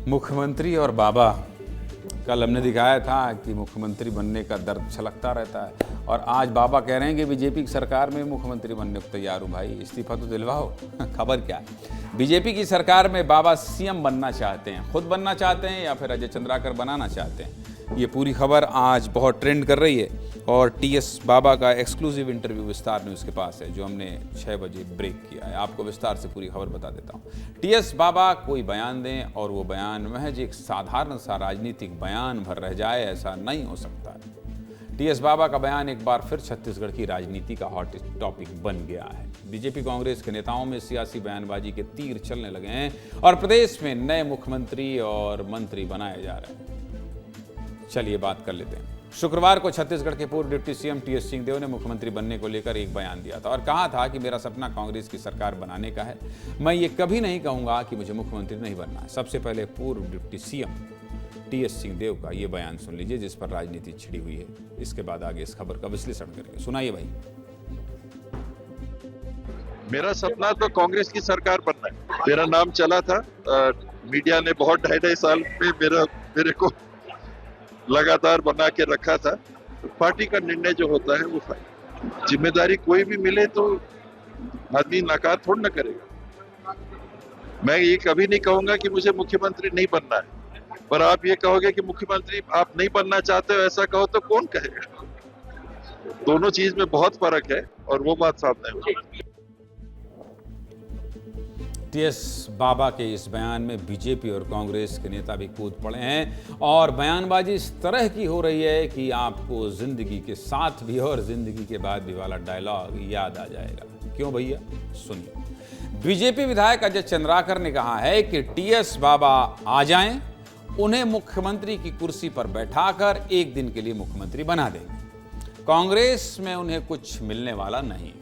मुख्यमंत्री और बाबा, कल हमने दिखाया था कि मुख्यमंत्री बनने का दर्द छलकता रहता है और आज बाबा कह रहे हैं कि बीजेपी की सरकार में मुख्यमंत्री बनने को तैयार हूँ। भाई इस्तीफा तो दिलवाओ। खबर क्या है? बीजेपी की सरकार में बाबा सीएम बनना चाहते हैं, खुद बनना चाहते हैं या फिर अजय चंद्राकर बनाना चाहते हैं। ये पूरी खबर आज बहुत ट्रेंड कर रही है और टीएस बाबा का एक्सक्लूसिव इंटरव्यू विस्तार न्यूज़ के पास है जो हमने 6 बजे ब्रेक किया है। आपको विस्तार से पूरी खबर बता देता हूँ। टीएस बाबा कोई बयान दें और वो बयान महज एक साधारण सा राजनीतिक बयान भर रह जाए, ऐसा नहीं हो सकता है। टीएस बाबा का बयान एक बार फिर छत्तीसगढ़ की राजनीति का हॉट टॉपिक बन गया है। बीजेपी कांग्रेस के नेताओं में सियासी बयानबाजी के तीर चलने लगे हैं और प्रदेश में नए मुख्यमंत्री और मंत्री बनाए जा रहे हैं। चलिए बात कर लेते हैं। शुक्रवार को छत्तीसगढ़ के पूर्व डिप्टी सीएम टीएस सिंहदेव ने मुख्यमंत्री बनने को लेकर एक बयान दिया था और कहा था कि मेरा सपना कांग्रेस की सरकार बनाने का है। मैं ये कभी नहीं कहूंगा कि मुझे मुख्यमंत्री नहीं बनना है। सबसे पहले पूर्व डिप्टी सीएम टीएस सिंहदेव का ये बयान सुन लीजिए जिस पर राजनीति छिड़ी हुई है। इसके बाद आगे इस खबर का विश्लेषण करेंगे। सुनाइए भाई। मेरा सपना तो कांग्रेस की सरकार बनना है। मेरा नाम चला था, मीडिया ने बहुत 2.5 साल में मेरे को लगातार बना के रखा था। पार्टी का निर्णय जो होता है वो जिम्मेदारी कोई भी मिले तो आदमी नकार थोड़ा ना करेगा। मैं ये कभी नहीं कहूंगा कि मुझे मुख्यमंत्री नहीं बनना है, पर आप ये कहोगे कि मुख्यमंत्री आप नहीं बनना चाहते हो, ऐसा कहो तो कौन कहेगा। दोनों चीज में बहुत फर्क है और वो बात सामने होगी। टीएस बाबा के इस बयान में बीजेपी और कांग्रेस के नेता भी कूद पड़े हैं और बयानबाजी इस तरह की हो रही है कि आपको जिंदगी के साथ भी और जिंदगी के बाद भी वाला डायलॉग याद आ जाएगा। क्यों भैया? सुनिए। बीजेपी विधायक अजय चंद्राकर ने कहा है कि टीएस बाबा आ जाएं, उन्हें मुख्यमंत्री की कुर्सी पर बैठाकर एक दिन के लिए मुख्यमंत्री बना देंगे। कांग्रेस में उन्हें कुछ मिलने वाला नहीं।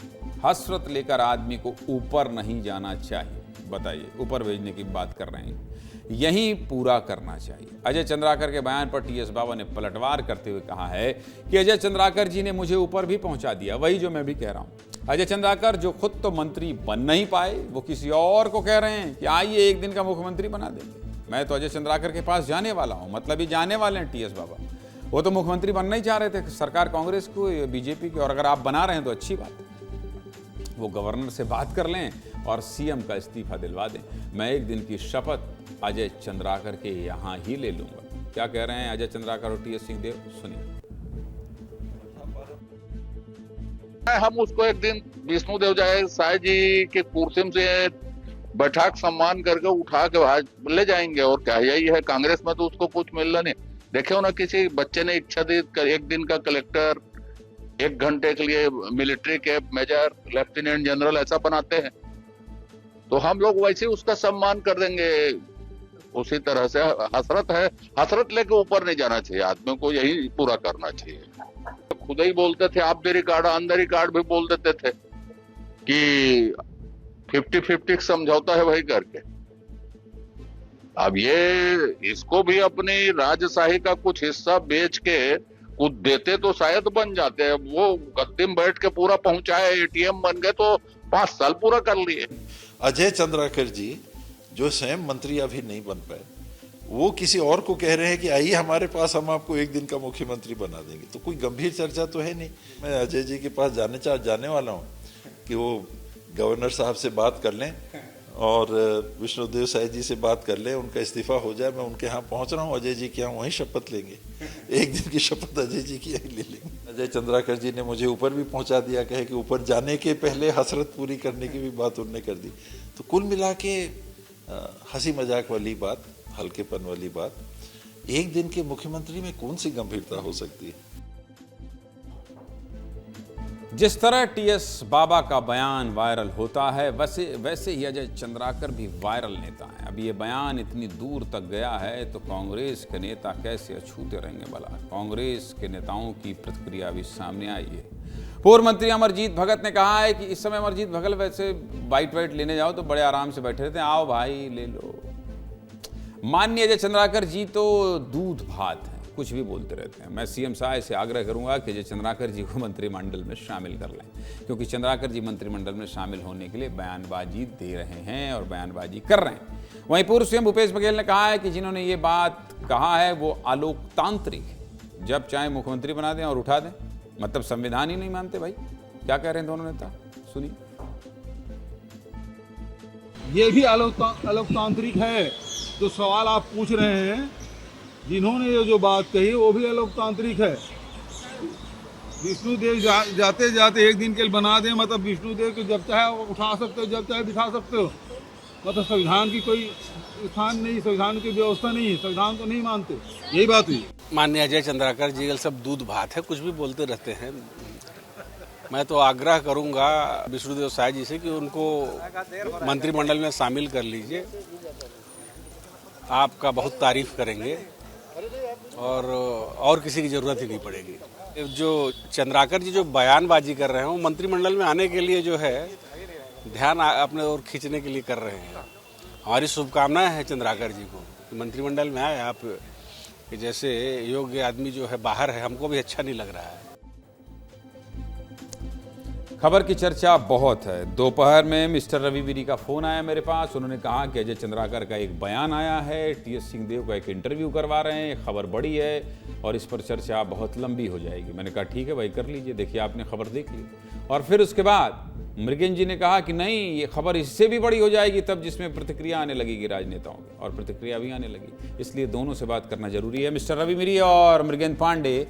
हसरत लेकर आदमी को ऊपर नहीं जाना चाहिए। बताइए, ऊपर भेजने की बात कर रहे हैं, यही पूरा करना चाहिए। अजय चंद्राकर के बयान पर टीएस बाबा ने पलटवार करते हुए कहा है कि अजय चंद्राकर जी ने मुझे ऊपर भी पहुंचा दिया। वही जो मैं भी कह रहा हूं। अजय चंद्राकर जो खुद तो मंत्री बन नहीं पाए, वो किसी और को कह रहे हैं कि आइए एक दिन का मुख्यमंत्री बना देंगे। मैं तो अजय चंद्राकर के पास जाने वाला हूं, मतलब ही जाने वाले हैं टीएस बाबा। वो तो मुख्यमंत्री बनना ही चाह रहे थे, सरकार कांग्रेस को, बीजेपी की, और अगर आप बना रहे हैं तो अच्छी बात है। वो गवर्नर से बात कर लें और सीएम का इस्तीफा दिलवा दें। मैं एक दिन की शपथ अजय चंद्राकर के यहां ही ले लूंगा। क्या कह रहे हैं अजय चंद्राकर और टीएस सिंहदेव? सुनिए। हम उसको एक दिन विष्णुदेव जाए साय जी के कुर्सी से बैठा सम्मान करके उठा के ले जाएंगे। और क्या यही है? कांग्रेस में तो उसको कुछ मिलना नहीं। देखे हो ना, किसी बच्चे ने इच्छा दी एक दिन का कलेक्टर, 1 घंटे के लिए military cap, major, lieutenant general ऐसा बनाते हैं, तो हम लोग वैसे उसका सम्मान कर देंगे। उसी तरह से हसरत है, हसरत लेके ऊपर नहीं जाना चाहिए। आदमी को यही पूरा करना चाहिए। खुद ही बोलते थे, आप भी रिकॉर्ड, अंदर रिकॉर्ड भी बोल देते थे कि 50-50 समझौता है वही करके। अब ये इसको भी अपनी राजशाही का कुछ हिस्सा बेच के कुछ देते तो शायद बन जाते हैं। वो गद्दी में बैठ के पूरा पहुंचाए, एटीएम बन गए तो 5 साल पूरा कर लिए। अजय चंद्राकर जी जो स्वयं मंत्री अभी नहीं बन पाए, वो किसी और को कह रहे हैं कि आइए हमारे पास, हम आपको एक दिन का मुख्यमंत्री बना देंगे। तो कोई गंभीर चर्चा तो है नहीं। मैं अजय जी के पास जाने वाला हूँ कि वो गवर्नर साहब से बात कर लें और विष्णुदेव साय जी से बात कर ले, उनका इस्तीफा हो जाए। मैं उनके यहाँ पहुँच रहा हूँ, अजय जी के यहाँ वहीं शपथ लेंगे। एक दिन की शपथ अजय जी की यहीं ले लेंगे। अजय चंद्राकर जी ने मुझे ऊपर भी पहुँचा दिया, कहे कि ऊपर जाने के पहले हसरत पूरी करने की भी बात उन्होंने कर दी। तो कुल मिला के हंसी मजाक वाली बात, हल्केपन वाली बात, एक दिन के मुख्यमंत्री में कौन सी गंभीरता हो सकती है? जिस तरह टीएस बाबा का बयान वायरल होता है, वैसे ही अजय चंद्राकर भी वायरल नेता हैं। अब ये बयान इतनी दूर तक गया है तो कांग्रेस के नेता कैसे अछूते रहेंगे भला? कांग्रेस के नेताओं की प्रतिक्रिया भी सामने आई है। पूर्व मंत्री अमरजीत भगत ने कहा है कि इस समय अमरजीत भगत वैसे वाइट लेने जाओ तो बड़े आराम से बैठे रहते हैं, आओ भाई ले लो। माननीय अजय चंद्राकर जी तो दूध भात हैं, कुछ भी बोलते रहते हैं। मैं सीएम साहब से आग्रह करूंगा कि अजय चंद्राकर जी को मंत्रिमंडल में शामिल कर लें, क्योंकि चंद्राकर जी मंत्रिमंडल में शामिल होने के लिए बयानबाजी दे रहे हैं और बयानबाजी कर रहे हैं। वहीं पूर्व सीएम भूपेश बघेल ने कहा है कि जिन्होंने ये बात कहा है वो अलोकतांत्रिक है, जब चाहे मुख्यमंत्री बना दें और उठा दें। मतलब संविधान ही नहीं मानते भाई। क्या कह रहे हैं दोनों नेता, सुनिए। ये भी अलोकतांत्रिक है। जो सवाल आप पूछ रहे हैं, जिन्होंने ये जो बात कही वो भी अलोकतांत्रिक है। विष्णुदेव जाते जाते एक दिन के लिए बना दें, मतलब विष्णुदेव को जब चाहे उठा सकते हो, जब चाहे दिखा सकते हो। मतलब संविधान की कोई स्थान नहीं, संविधान की व्यवस्था नहीं है, संविधान तो नहीं मानते, यही बात हुई। माननीय अजय चंद्राकर जी सब दूध भात है, कुछ भी बोलते रहते हैं। मैं तो आग्रह करूंगा विष्णुदेव साय जी से कि उनको मंत्रिमंडल में शामिल कर लीजिए, आपका बहुत तारीफ करेंगे और किसी की जरूरत ही नहीं पड़ेगी। जो चंद्राकर जी जो बयानबाजी कर रहे हैं वो मंत्रिमंडल में आने के लिए जो है ध्यान अपने ओर खींचने के लिए कर रहे हैं। हमारी शुभकामनाएं हैं चंद्राकर जी को, मंत्रिमंडल में आए आप जैसे योग्य आदमी जो है बाहर है, हमको भी अच्छा नहीं लग रहा है। खबर की चर्चा बहुत है। दोपहर में मिस्टर रवि वीरी का फोन आया मेरे पास। उन्होंने कहा कि अजय चंद्राकर का एक बयान आया है, टीएस सिंहदेव का एक इंटरव्यू करवा रहे हैं, खबर बड़ी है और इस पर चर्चा बहुत लंबी हो जाएगी। मैंने कहा ठीक है भाई, कर लीजिए, देखिए आपने खबर देख ली। और फिर उसके बाद मृगेन जी ने कहा कि नहीं, ये खबर इससे भी बड़ी हो जाएगी तब, जिसमें प्रतिक्रिया आने लगेगी राजनेताओं की, और प्रतिक्रिया भी आने लगी। इसलिए दोनों से बात करना जरूरी है। मिस्टर रवि वीरी और मृगेन पांडे,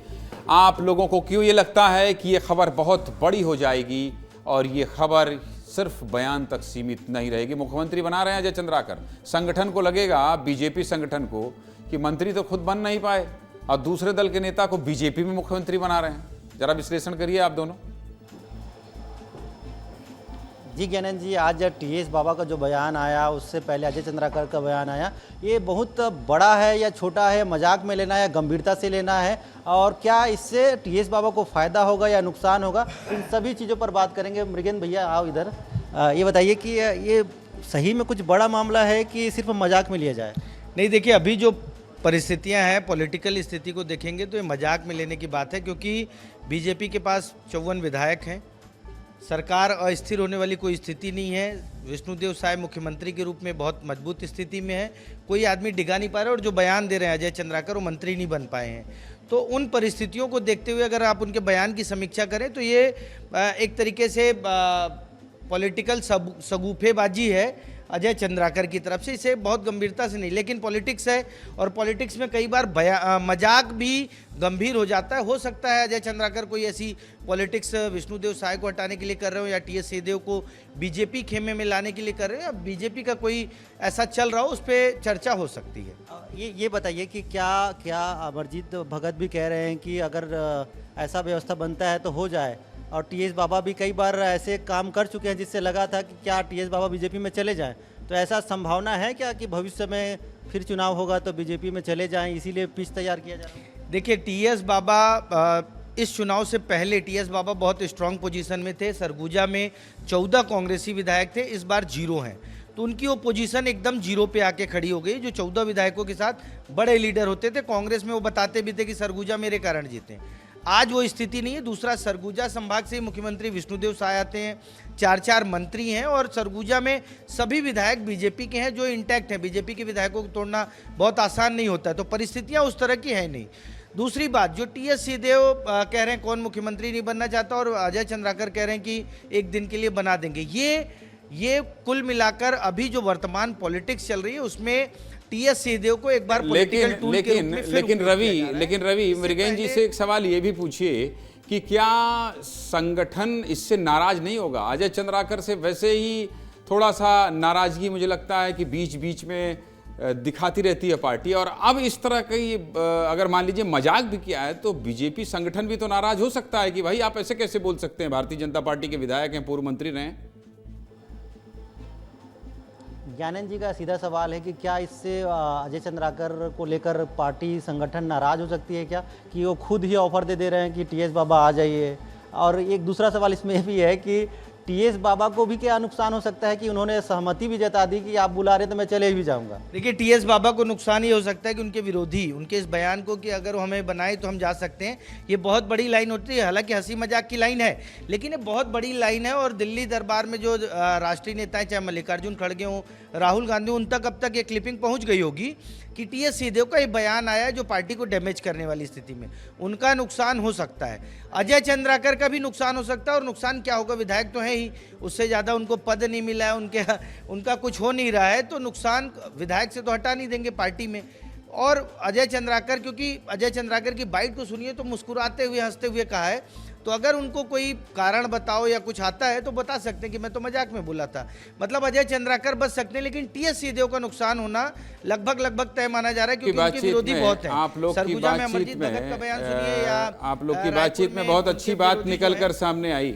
आप लोगों को क्यों ये लगता है कि ये खबर बहुत बड़ी हो जाएगी और ये खबर सिर्फ बयान तक सीमित नहीं रहेगी? मुख्यमंत्री बना रहे हैं अजय चंद्राकर, संगठन को लगेगा, बीजेपी संगठन को, कि मंत्री तो खुद बन नहीं पाए और दूसरे दल के नेता को बीजेपी में मुख्यमंत्री बना रहे हैं। जरा विश्लेषण करिए आप दोनों। जी ज्ञानंद जी, आज टीएस बाबा का जो बयान आया, उससे पहले अजय चंद्राकर का बयान आया, ये बहुत बड़ा है या छोटा है, मजाक में लेना है या गंभीरता से लेना है, और क्या इससे टीएस बाबा को फ़ायदा होगा या नुकसान होगा, इन सभी चीज़ों पर बात करेंगे। मृगेन भैया आओ इधर, ये बताइए कि ये सही में कुछ बड़ा मामला है कि सिर्फ मजाक में लिया जाए? नहीं, देखिए अभी जो परिस्थितियां हैं, पॉलिटिकल स्थिति को देखेंगे तो ये मजाक में लेने की बात है, क्योंकि बीजेपी के पास 54 विधायक हैं, सरकार अस्थिर होने वाली कोई स्थिति नहीं है। विष्णुदेव साय मुख्यमंत्री के रूप में बहुत मजबूत स्थिति में है, कोई आदमी डिगा नहीं पा रहा है, और जो बयान दे रहे हैं अजय चंद्राकर वो मंत्री नहीं बन पाए हैं। तो उन परिस्थितियों को देखते हुए अगर आप उनके बयान की समीक्षा करें तो ये एक तरीके से पॉलिटिकल सगुफेबाजी है अजय चंद्राकर की तरफ से, इसे बहुत गंभीरता से नहीं। लेकिन पॉलिटिक्स है और पॉलिटिक्स में कई बार मजाक भी गंभीर हो जाता है। हो सकता है अजय चंद्राकर कोई ऐसी पॉलिटिक्स विष्णुदेव साय को हटाने के लिए कर रहे हो या टीएस सिंहदेव को बीजेपी खेमे में लाने के लिए कर रहे हो, या बीजेपी का कोई ऐसा चल रहा हो, उस पर चर्चा हो सकती है। ये बताइए कि क्या अमरजीत भगत भी कह रहे हैं कि अगर ऐसा व्यवस्था बनता है तो हो जाए, और टीएस बाबा भी कई बार ऐसे काम कर चुके हैं जिससे लगा था कि क्या टीएस बाबा बीजेपी में चले जाएं, तो ऐसा संभावना है क्या कि भविष्य में फिर चुनाव होगा तो बीजेपी में चले जाएं, इसीलिए पिच तैयार किया जा रहा है? देखिए, टीएस बाबा इस चुनाव से पहले टीएस बाबा बहुत स्ट्रांग पोजीशन में थे। सरगुजा में 14 कांग्रेसी विधायक थे, इस बार 0 हैं, तो उनकी वो पोजीशन एकदम 0 पे आके खड़ी हो गई। जो 14 विधायकों के साथ बड़े लीडर होते थे कांग्रेस में, वो बताते भी थे कि सरगुजा मेरे कारण जीते। आज वो स्थिति नहीं है। दूसरा, सरगुजा संभाग से मुख्यमंत्री विष्णुदेव साय आते हैं, 4 मंत्री हैं, और सरगुजा में सभी विधायक बीजेपी के हैं जो इंटैक्ट हैं। बीजेपी के विधायकों को तोड़ना बहुत आसान नहीं होता है, तो परिस्थितियां उस तरह की है नहीं। दूसरी बात, जो टीएस सिंहदेव कह रहे हैं कौन मुख्यमंत्री नहीं बनना चाहता, और अजय चंद्राकर कह रहे हैं कि एक दिन के लिए बना देंगे, ये कुल मिलाकर अभी जो वर्तमान पॉलिटिक्स चल रही है उसमें टीएस सिंहदेव को एक बार लेकिन रवि मृगेन जी से एक सवाल ये भी पूछिए कि क्या संगठन इससे नाराज नहीं होगा? अजय चंद्राकर से वैसे ही थोड़ा सा नाराजगी मुझे लगता है कि बीच बीच में दिखाती रहती है पार्टी, और अब इस तरह की अगर मान लीजिए मजाक भी किया है तो बीजेपी संगठन भी तो नाराज हो सकता है कि भाई आप ऐसे कैसे बोल सकते हैं, भारतीय जनता पार्टी के विधायक हैं, पूर्व मंत्री रहे हैं। ज्ञानंद जी का सीधा सवाल है कि क्या इससे अजय चंद्राकर को लेकर पार्टी संगठन नाराज हो सकती है क्या, कि वो खुद ही ऑफर दे रहे हैं कि टीएस बाबा आ जाइए? और एक दूसरा सवाल इसमें भी है कि टीएस बाबा को भी क्या नुकसान हो सकता है कि उन्होंने सहमति भी जता दी कि आप बुला रहे तो मैं चले भी जाऊंगा? देखिए, टीएस बाबा को नुकसान ये हो सकता है कि उनके विरोधी उनके इस बयान को कि अगर वो हमें बनाए तो हम जा सकते हैं, ये बहुत बड़ी लाइन होती है। हालांकि हंसी मजाक की लाइन है, लेकिन ये बहुत बड़ी लाइन है। और दिल्ली दरबार में जो राष्ट्रीय नेता हैं, चाहे मल्लिकार्जुन खड़गे हों, राहुल गांधी, उन तक अब तक ये क्लिपिंग पहुंच गई होगी कि टीएस सिंहदेव का ये बयान आया जो पार्टी को डैमेज करने वाली स्थिति में उनका नुकसान हो सकता है। अजय चंद्राकर का भी नुकसान हो सकता है। और नुकसान क्या होगा, विधायक तो है ही, उससे ज़्यादा उनको पद नहीं मिला है, उनका कुछ हो नहीं रहा है, तो नुकसान विधायक से तो हटा नहीं देंगे पार्टी में। और अजय चंद्राकर, क्योंकि अजय चंद्राकर की बाइट को सुनिए तो मुस्कुराते हुए हंसते हुए कहा है, तो अगर उनको कोई कारण बताओ या कुछ आता है तो बता सकते हैं कि मैं तो मजाक में बोला था। मतलब अजय चंद्राकर बच सकते हैं, लेकिन टीएस सिंहदेव का नुकसान होना लगभग तय माना जा रहा है, क्योंकि उनके विरोधी बहुत हैं। आप लोग की बातचीत में बहुत अच्छी बात निकल कर सामने आई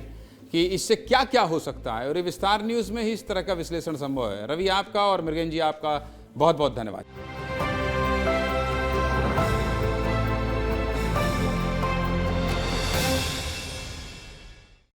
कि इससे क्या क्या हो सकता है, और ये विस्तार न्यूज में ही इस तरह का विश्लेषण संभव है। रवि आपका और मृगेन जी आपका बहुत बहुत धन्यवाद।